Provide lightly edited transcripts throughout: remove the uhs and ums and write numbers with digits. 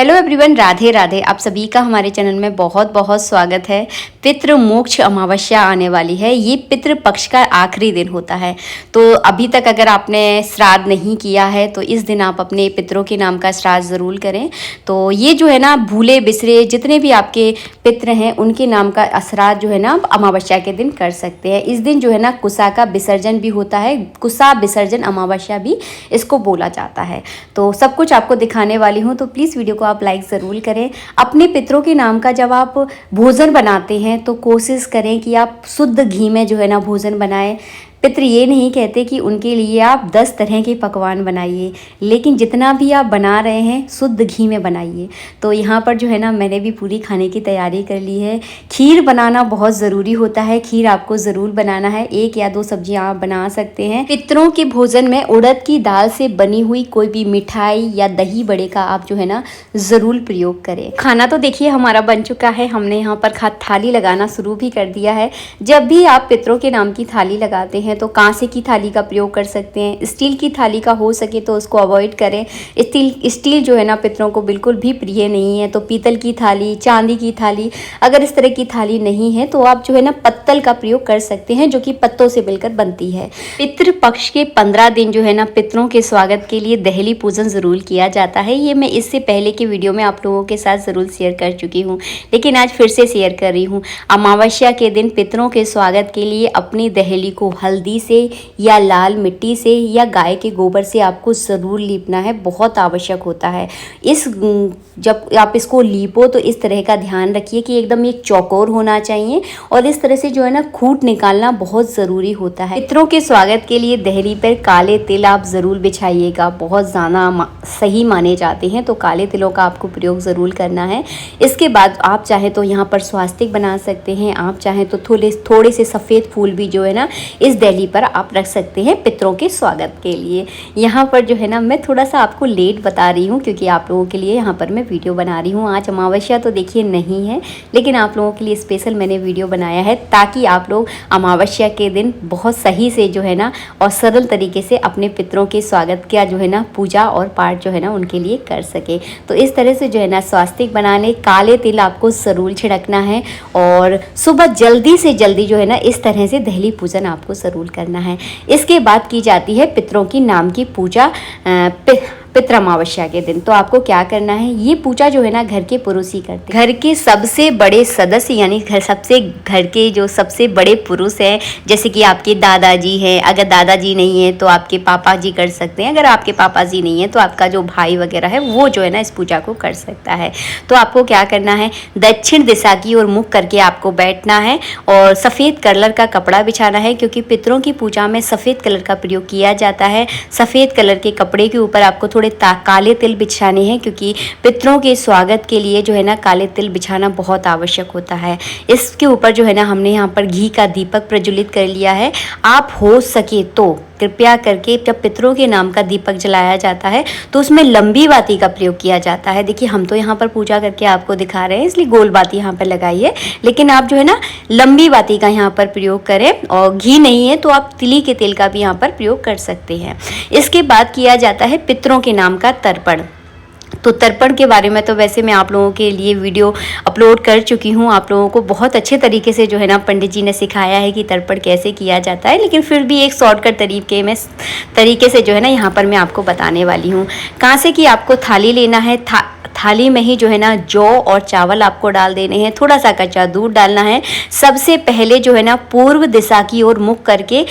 Hello everyone, Radhe Radhe. आप सभी का हमारे चैनल में बहुत बहुत स्वागत है। पितृ मोक्ष अमावस्या आने वाली है। ये पितृ पक्ष का आखिरी दिन होता है। तो अभी तक अगर आपने श्राद्ध नहीं किया है तो इस दिन आप अपने पितरों के नाम का श्राद्ध ज़रूर करें। तो ये जो है ना, भूले बिसरे जितने भी आपके पितृ हैं उनके नाम का श्राद्ध जो है ना अमावस्या के दिन कर सकते हैं। इस दिन जो है ना कुसा का विसर्जन भी होता है। कुसा विसर्जन अमावस्या भी इसको बोला जाता है। तो सब कुछ आपको दिखाने वाली हूँ, तो प्लीज़ वीडियो को आप लाइक ज़रूर करें। अपने पितरों के नाम का जब आप भोजन बनाते हैं तो कोशिश करें कि आप शुद्ध घी में जो है ना भोजन बनाएं। पितृ ये नहीं कहते कि उनके लिए आप 10 तरह के पकवान बनाइए, लेकिन जितना भी आप बना रहे हैं शुद्ध घी में बनाइए। तो यहाँ पर जो है ना मैंने भी पूरी खाने की तैयारी कर ली है। खीर बनाना बहुत ज़रूरी होता है। खीर आपको ज़रूर बनाना है। 1 या 2 सब्जियाँ आप बना सकते हैं। पितरों के भोजन में उड़द की दाल से बनी हुई कोई भी मिठाई या दही बड़े का आप जो है ना ज़रूर प्रयोग करें। खाना तो देखिए हमारा बन चुका है। हमने यहाँ पर थाली लगाना शुरू भी कर दिया है। जब भी आप पितरों के नाम की थाली लगाते हैं तो कांसे की थाली का प्रयोग कर सकते हैं। स्टील की थाली का हो सके तो उसको अवॉइड करें। स्टील जो है ना पितरों को बिल्कुल भी प्रिय नहीं है। तो पीतल की थाली, चांदी की थाली, अगर इस तरह की थाली नहीं है तो आप जो है ना पत्तल का प्रयोग कर सकते हैं, जो कि पत्तों से मिलकर बनती है। पितृ पक्ष के 15 दिन जो है ना पितरों के स्वागत के लिए दहली पूजन ज़रूर किया जाता है। ये मैं इससे पहले के वीडियो में आप लोगों के साथ ज़रूर शेयर कर चुकी हूँ, लेकिन आज फिर से शेयर कर रही हूँ। अमावस्या के दिन पितरों के स्वागत के लिए अपनी दहली को हल्दी से या लाल मिट्टी से या गाय के गोबर से आपको ज़रूर लीपना है। बहुत आवश्यक होता है। जब आप इसको लीपो तो इस तरह का ध्यान रखिए कि एकदम एक चौकोर होना चाहिए और इस तरह से जो है ना खूंट निकालना बहुत ज़रूरी होता है। पितरों के स्वागत के लिए दहली पर काले तिल आप ज़रूर बिछाइएगा। बहुत ज़्यादा सही माने जाते हैं, तो काले तिलों का आपको प्रयोग ज़रूर करना है। इसके बाद आप चाहे तो यहाँ पर स्वास्तिक बना सकते हैं। आप चाहे तो थोड़े से सफ़ेद फूल भी जो है ना इस दहली पर आप रख सकते हैं पितरों के स्वागत के लिए। यहाँ पर जो है ना मैं थोड़ा सा आपको लेट बता रही हूँ, क्योंकि आप लोगों के लिए यहाँ पर मैं वीडियो बना रही हूँ। आज अमावस्या तो देखिए नहीं है, लेकिन आप लोगों के लिए स्पेशल मैंने वीडियो बनाया है ताकि आप लोग अमावस्या के दिन बहुत सही से जो है ना और सरल तरीके से अपने पितरों के स्वागत का जो है ना पूजा और पाठ जो है ना उनके लिए कर सके। तो इस तरह से जो है ना स्वास्तिक बनाने काले तिल आपको ज़रूर छिड़कना है और सुबह जल्दी से जल्दी जो है ना इस तरह से दहली पूजन आपको ज़रूर करना है। इसके बाद की जाती है पितरों की नाम की पूजा पितृ अमावस्या के दिन। तो आपको क्या करना है, ये पूजा जो है ना घर के पुरुष ही करते हैं। घर के सबसे बड़े सदस्य यानी घर के जो सबसे बड़े पुरुष हैं, जैसे कि आपके दादाजी हैं। अगर दादाजी नहीं है तो आपके पापा जी कर सकते हैं। अगर आपके पापा जी नहीं है तो आपका जो भाई वगैरह है वो जो है ना इस पूजा को कर सकता है। तो आपको क्या करना है, दक्षिण दिशा की ओर मुख करके आपको बैठना है और सफ़ेद कलर का कपड़ा बिछाना है, क्योंकि पितरों की पूजा में सफ़ेद कलर का प्रयोग किया जाता है। सफ़ेद कलर के कपड़े के ऊपर आपको थोड़े काले तिल बिछाने हैं, क्योंकि पितरों के स्वागत के लिए जो है ना काले तिल बिछाना बहुत आवश्यक होता है। इसके ऊपर जो है ना हमने यहाँ पर घी का दीपक प्रज्वलित कर लिया है। आप हो सके तो कृपया करके जब पितरों के नाम का दीपक जलाया जाता है तो उसमें लंबी बाती का प्रयोग किया जाता है। देखिए हम तो यहाँ पर पूजा करके आपको दिखा रहे हैं, इसलिए गोल बाती यहाँ पर लगाई है, लेकिन आप जो है ना लंबी बाती का यहाँ पर प्रयोग करें। और घी नहीं है तो आप तिली के तेल का भी यहाँ पर प्रयोग कर सकते हैं। इसके बाद किया जाता है पितरों के नाम का तर्पण। तो तर्पण के बारे में तो वैसे मैं आप लोगों के लिए वीडियो अपलोड कर चुकी हूँ। आप लोगों को बहुत अच्छे तरीके से जो है ना पंडित जी ने सिखाया है कि तर्पण कैसे किया जाता है, लेकिन फिर भी एक शॉर्टकट तरीके से जो है ना यहाँ पर मैं आपको बताने वाली हूँ। कांसे की आपको थाली लेना है। थाली में ही जो है ना जौ और चावल आपको डाल देने हैं। थोड़ा सा कच्चा दूध डालना है। सबसे पहले जो है ना पूर्व दिशा की ओर मुख करके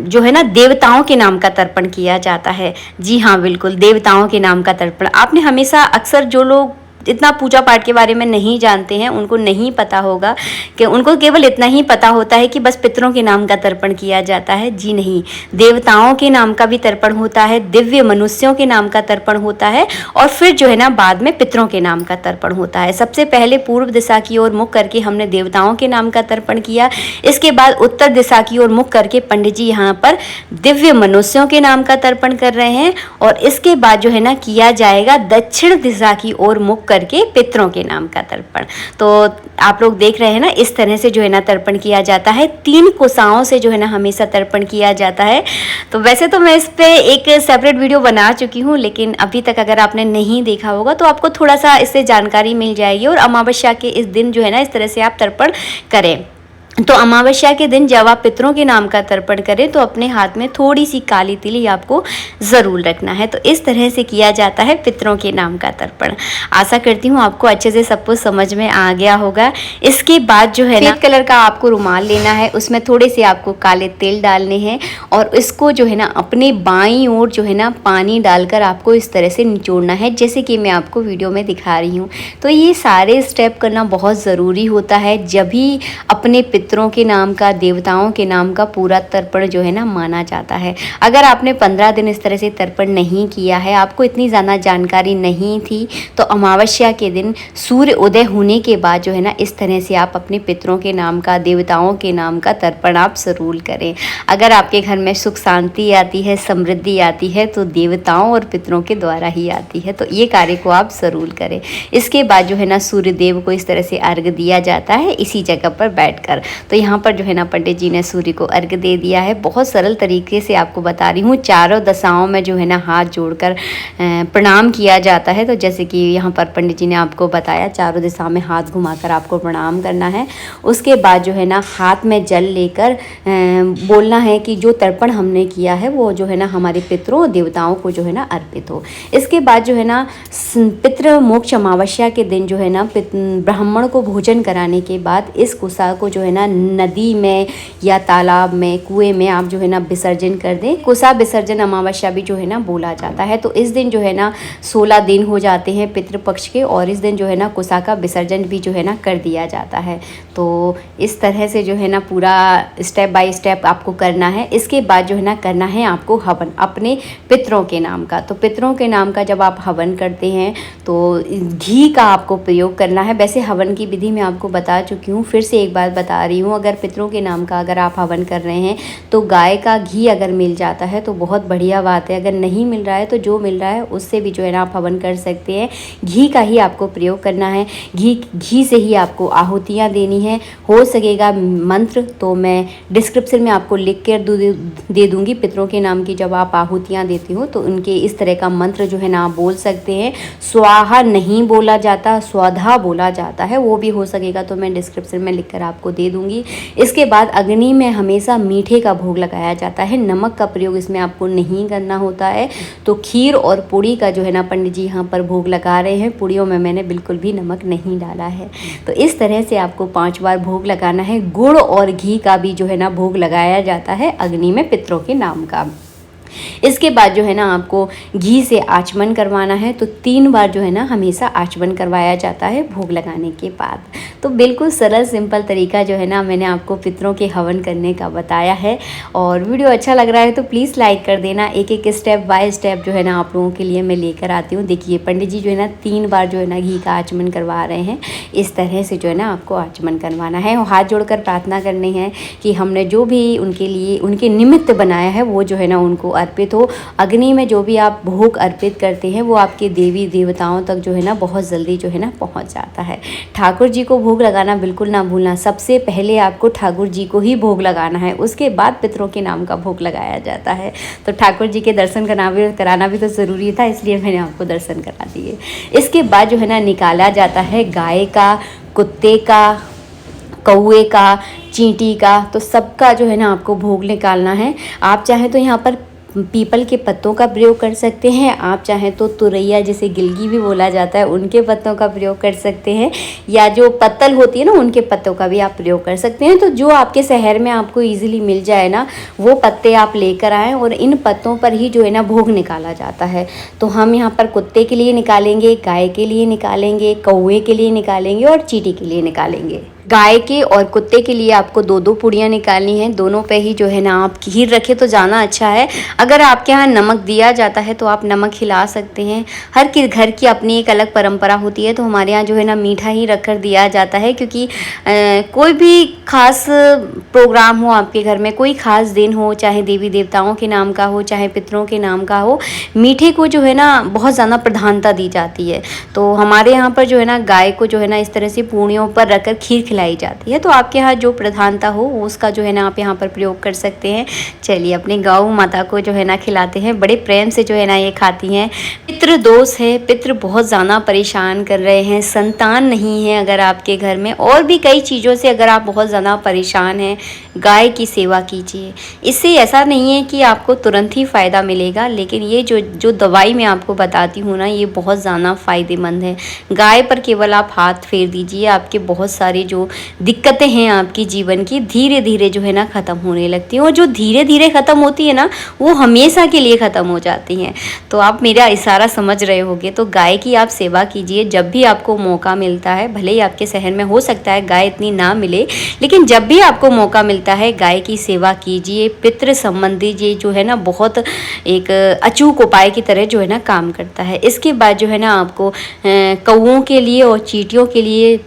जो है ना देवताओं के नाम का तर्पण किया जाता है। जी हाँ, बिल्कुल देवताओं के नाम का तर्पण। आपने हमेशा अक्सर जो लोग इतना पूजा पाठ के बारे में नहीं जानते हैं उनको नहीं पता होगा कि उनको केवल इतना ही पता होता है कि बस पितरों के नाम का तर्पण किया जाता है। जी नहीं, देवताओं के नाम का भी तर्पण होता है, दिव्य मनुष्यों के नाम का तर्पण होता है और फिर जो है ना बाद में पितरों के नाम का तर्पण होता है। सबसे पहले पूर्व दिशा की ओर मुख करके हमने देवताओं के नाम का तर्पण किया। इसके बाद उत्तर दिशा की ओर मुख करके पंडित जी यहाँ पर दिव्य मनुष्यों के नाम का तर्पण कर रहे हैं और इसके बाद जो है ना किया जाएगा दक्षिण दिशा की ओर मुख करके पितरों के नाम का तर्पण। तो आप लोग देख रहे हैं ना, इस तरह से जो है ना तर्पण किया जाता है। 3 कुसाओं से जो है ना हमेशा तर्पण किया जाता है। तो वैसे तो मैं इस पे एक सेपरेट वीडियो बना चुकी हूँ, लेकिन अभी तक अगर आपने नहीं देखा होगा तो आपको थोड़ा सा इससे जानकारी मिल जाएगी। और अमावस्या के इस दिन जो है ना इस तरह से आप तर्पण करें। तो अमावस्या के दिन जब आप पितरों के नाम का तर्पण करें तो अपने हाथ में थोड़ी सी काली तिली आपको ज़रूर रखना है। तो इस तरह से किया जाता है पितरों के नाम का तर्पण। आशा करती हूँ आपको अच्छे से सब कुछ समझ में आ गया होगा। इसके बाद जो है ना, सफ़ेद कलर का आपको रुमाल लेना है, उसमें थोड़े से आपको काले तिल डालने हैं और इसको जो है ना अपने बाईं ओर जो है ना पानी डालकर आपको इस तरह से निचोड़ना है, जैसे कि मैं आपको वीडियो में दिखा रही हूँ। तो ये सारे स्टेप करना बहुत ज़रूरी होता है, जब भी अपने पितरों के नाम का, देवताओं के नाम का पूरा तर्पण जो है ना माना जाता है। अगर आपने 15 दिन इस तरह से तर्पण नहीं किया है, आपको इतनी ज़्यादा जानकारी नहीं थी, तो अमावस्या के दिन सूर्य उदय होने के बाद जो है ना इस तरह से आप अपने पितरों के नाम का, देवताओं के नाम का तर्पण आप ज़रूर करें। अगर आपके घर में सुख शांति आती है, समृद्धि आती है, तो देवताओं और पितरों के द्वारा ही आती है। तो ये कार्य को आप ज़रूर करें। इसके बाद जो है ना सूर्य देव को इस तरह से अर्घ्य दिया जाता है, इसी जगह पर बैठकर। तो यहाँ पर जो है ना पंडित जी ने सूर्य को अर्घ्य दे दिया है। बहुत सरल तरीके से आपको बता रही हूँ। चारों दशाओं में जो है ना हाथ जोड़कर प्रणाम किया जाता है। तो जैसे कि यहाँ पर पंडित जी ने आपको बताया, चारों दिशा में हाथ घुमाकर आपको प्रणाम करना है। उसके बाद जो है ना हाथ में जल लेकर बोलना है कि जो तर्पण हमने किया है वो जो है ना हमारे पितरों देवताओं को जो है ना अर्पित हो। इसके बाद जो है ना पितृ मोक्ष अमावस्या के दिन जो है ना ब्राह्मण को भोजन कराने के बाद इस कुसा को जो है ना नदी में या तालाब में, कुएं में आप जो है ना विसर्जन कर दें। कुसा विसर्जन अमावस्या भी जो है ना बोला जाता है। तो इस दिन जो है ना 16 दिन हो जाते हैं पितृपक्ष के, और इस दिन जो है ना कुसा का विसर्जन भी जो है ना कर दिया जाता है। तो इस तरह से जो है ना पूरा स्टेप बाय स्टेप आपको करना है। इसके बाद जो है ना करना है आपको हवन अपने पितरों के नाम का। तो पितरों के नाम का जब आप हवन करते हैं तो घी का आपको प्रयोग करना है। वैसे हवन की विधि मैं आपको बता चुकी हूँ, फिर से एक बार बता रही हूँ। अगर पितरों के नाम का अगर आप हवन कर रहे हैं तो गाय का घी अगर मिल जाता है तो बहुत बढ़िया बात है। अगर नहीं मिल रहा है तो जो मिल रहा है उससे भी जो है ना आप हवन कर सकते हैं। घी का ही आपको प्रयोग करना है। घी से ही आपको आहुतियाँ देनी है। हो सकेगा मंत्र तो मैं डिस्क्रिप्शन में आपको लिख कर दे दूँगी। पितरों के नाम की जब आप आहुतियाँ देते हो तो उनके इस तरह का मंत्र जो है ना आप बोल सकते हैं। स्वाहा नहीं बोला जाता, स्वधा बोला जाता है, वो भी हो सकेगा तो मैं डिस्क्रिप्शन में लिख कर आपको दे दूँगी। इसके बाद अग्नि में हमेशा मीठे का भोग लगाया जाता है। नमक का प्रयोग इसमें आपको नहीं करना होता है। तो खीर और पूड़ी का जो है ना पंडित जी यहाँ पर भोग लगा रहे हैं। पूड़ियों में मैंने बिल्कुल भी नमक नहीं डाला है। तो इस तरह से आपको 5 बार भोग लगाना है। गुड़ और घी का भी जो है ना भोग लगाया जाता है अग्नि में पितरों के नाम का। इसके बाद जो है ना आपको घी से आचमन करवाना है। तो 3 बार जो है ना हमेशा आचमन करवाया जाता है भोग लगाने के बाद। तो बिल्कुल सरल सिंपल तरीका जो है ना मैंने आपको पितरों के हवन करने का बताया है। और वीडियो अच्छा लग रहा है तो प्लीज़ लाइक कर देना। एक एक स्टेप बाय स्टेप जो है ना आप लोगों के लिए मैं लेकर आती हूँ। देखिए पंडित जी जो है ना 3 बार जो है ना घी का आचमन करवा रहे हैं। इस तरह से जो है ना आपको आचमन करवाना है और हाथ जोड़कर प्रार्थना करनी है कि हमने जो भी उनके लिए उनके निमित्त बनाया है वो जो है ना उनको अर्पित हो। अग्नि में जो भी आप भोग अर्पित करते हैं वो आपके देवी देवताओं तक जो है ना बहुत जल्दी जो है ना पहुंच जाता है। ठाकुर जी को भोग लगाना बिल्कुल ना भूलना। सबसे पहले आपको ठाकुर जी को ही भोग लगाना है, उसके बाद पितरों के नाम का भोग लगाया जाता है। तो ठाकुर जी के दर्शन कराना भी तो ज़रूरी था, इसलिए मैंने आपको दर्शन करा दिए। इसके बाद जो है ना निकाला जाता है गाय का, कुत्ते का, कौए का, चींटी का। तो सबका जो है ना आपको भोग निकालना है। आप चाहें तो यहाँ पर पीपल के पत्तों का प्रयोग कर सकते हैं। आप चाहें तो तुरैया जिसे गिलगी भी बोला जाता है उनके पत्तों का प्रयोग कर सकते हैं, या जो पत्तल होती है ना उनके पत्तों का भी आप प्रयोग कर सकते हैं। तो जो आपके शहर में आपको इजीली मिल जाए ना वो पत्ते आप लेकर आएँ और इन पत्तों पर ही जो है ना भोग निकाला जाता है। तो हम यहाँ पर कुत्ते के लिए निकालेंगे, गाय के लिए निकालेंगे, कौए के लिए निकालेंगे और चींटी के लिए निकालेंगे। गाय के और कुत्ते के लिए आपको 2-2 पूड़ियाँ निकालनी है। दोनों पे ही जो है ना आप खीर रखें तो ज़्यादा अच्छा है। अगर आपके यहाँ नमक दिया जाता है तो आप नमक खिला सकते हैं। हर के घर की अपनी एक अलग परंपरा होती है, तो हमारे यहाँ जो है ना मीठा ही रख कर दिया जाता है, क्योंकि कोई भी खास प्रोग्राम हो आपके घर में, कोई खास दिन हो, चाहे देवी देवताओं के नाम का हो, चाहे पितरों के नाम का हो, मीठे को जो है ना बहुत ज़्यादा प्रधानता दी जाती है। तो हमारे यहाँ पर जो है ना गाय को जो है ना इस तरह से पूड़ियों पर रखकर खीर खिलाई जाती है। तो आपके यहाँ जो प्रधानता हो उसका जो है ना आप यहाँ पर प्रयोग कर सकते हैं। चलिए अपने गौ माता को जो है ना खिलाते हैं, बड़े प्रेम से जो है ना ये खाती हैं। पितृ दोष है, पितृ बहुत ज़्यादा परेशान कर रहे हैं, संतान नहीं है अगर आपके घर में, और भी कई चीज़ों से अगर आप बहुत ज़्यादा परेशान हैं, गाय की सेवा कीजिए। इससे ऐसा नहीं है कि आपको तुरंत ही फ़ायदा मिलेगा, लेकिन ये जो दवाई मैं आपको बताती हूँ ना, ये बहुत ज़्यादा फ़ायदेमंद है। गाय पर केवल आप हाथ फेर दीजिए, आपके बहुत सारी जो दिक्कतें हैं आपकी जीवन की धीरे धीरे जो है ना ख़त्म होने लगती हैं, और जो धीरे धीरे ख़त्म होती है ना वो हमेशा के लिए ख़त्म हो जाती हैं। तो आप मेरा इशारा समझ रहे होंगे। तो गाय की आप सेवा कीजिए जब भी आपको मौका मिलता है। भले ही आपके शहर में हो सकता है गाय इतनी ना मिले, लेकिन जब भी आपको मौका मिलता है गाय की सेवा कीजिए। पितृ संबंधी ये जो है ना बहुत एक अचूक उपाय की तरह जो है ना काम करता है। इसके बाद जो है ना आपको कौओं के लिए और चींटियों के लिए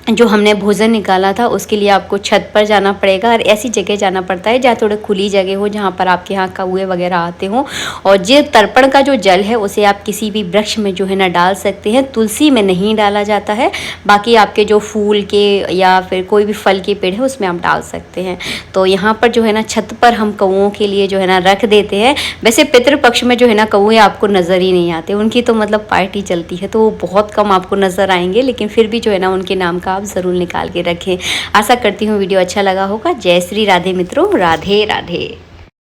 जो हमने भोजन निकाला था उसके लिए आपको छत पर जाना पड़ेगा, और ऐसी जगह जाना पड़ता है जहाँ थोड़ी खुली जगह हो, जहाँ पर आपके यहाँ कौए वगैरह आते हों। और ये तर्पण का जो जल है उसे आप किसी भी वृक्ष में जो है ना डाल सकते हैं। तुलसी में नहीं डाला जाता है, बाकी आपके जो फूल के या फिर कोई भी फल के पेड़ है उसमें आप डाल सकते हैं। तो यहाँ पर जो है ना छत पर हम कौओं के लिए जो है ना रख देते हैं। वैसे पितृपक्ष में जो है ना कौए आपको नज़र ही नहीं आते, उनकी तो मतलब पार्टी चलती है, तो वो बहुत कम आपको नज़र आएंगे, लेकिन फिर भी जो है ना उनके नाम का आप ज़रूर निकाल के रखें। आशा करती हूँ वीडियो अच्छा लगा होगा। जय श्री राधे मित्रों, राधे राधे।